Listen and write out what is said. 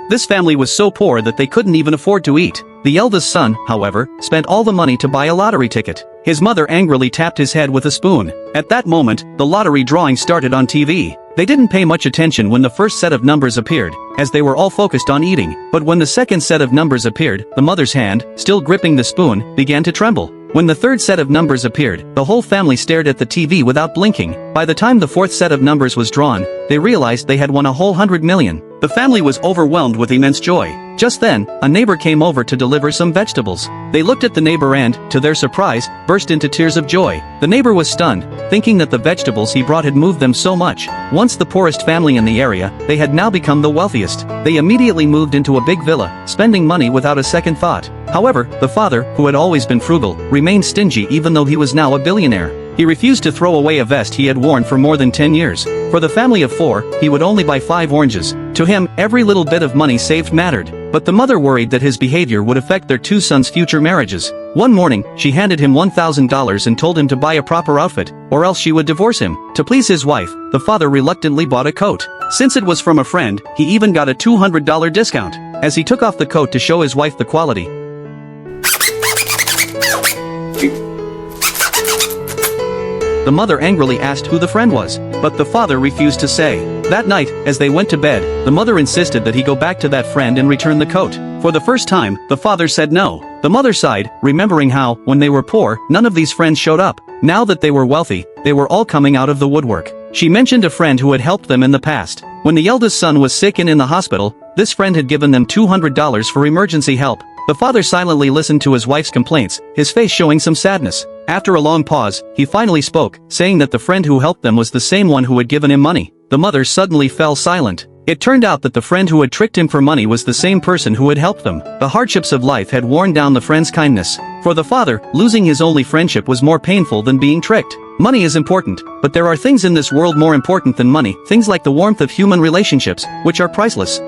This family was so poor that they couldn't even afford to eat. The eldest son, however, spent all the money to buy a lottery ticket. His mother angrily tapped his head with a spoon. At that moment, the lottery drawing started on TV. They didn't pay much attention when the first set of numbers appeared, as they were all focused on eating. But when the second set of numbers appeared, the mother's hand, still gripping the spoon, began to tremble. When the third set of numbers appeared, the whole family stared at the TV without blinking. By the time the fourth set of numbers was drawn, they realized they had won a whole 100 million. The family was overwhelmed with immense joy. Just then, a neighbor came over to deliver some vegetables. They looked at the neighbor and, to their surprise, burst into tears of joy. The neighbor was stunned, thinking that the vegetables he brought had moved them so much. Once the poorest family in the area, they had now become the wealthiest. They immediately moved into a big villa, spending money without a second thought. However, the father, who had always been frugal, remained stingy even though he was now a billionaire. He refused to throw away a vest he had worn for more than 10 years. For the family of 4, he would only buy 5 oranges. To him, every little bit of money saved mattered. But the mother worried that his behavior would affect their 2 sons' future marriages. One morning, she handed him $1,000 and told him to buy a proper outfit, or else she would divorce him. To please his wife, the father reluctantly bought a coat. Since it was from a friend, he even got a $200 discount. As he took off the coat to show his wife the quality, the mother angrily asked who the friend was, but the father refused to say. That night, as they went to bed, the mother insisted that he go back to that friend and return the coat. For the first time, the father said no. The mother sighed, remembering how, when they were poor, none of these friends showed up. Now that they were wealthy, they were all coming out of the woodwork. She mentioned a friend who had helped them in the past. When the eldest son was sick and in the hospital, this friend had given them $200 for emergency help. The father silently listened to his wife's complaints, his face showing some sadness. After a long pause, he finally spoke, saying that the friend who helped them was the same one who had given him money. The mother suddenly fell silent. It turned out that the friend who had tricked him for money was the same person who had helped them. The hardships of life had worn down the friend's kindness. For the father, losing his only friendship was more painful than being tricked. Money is important, but there are things in this world more important than money, things like the warmth of human relationships, which are priceless.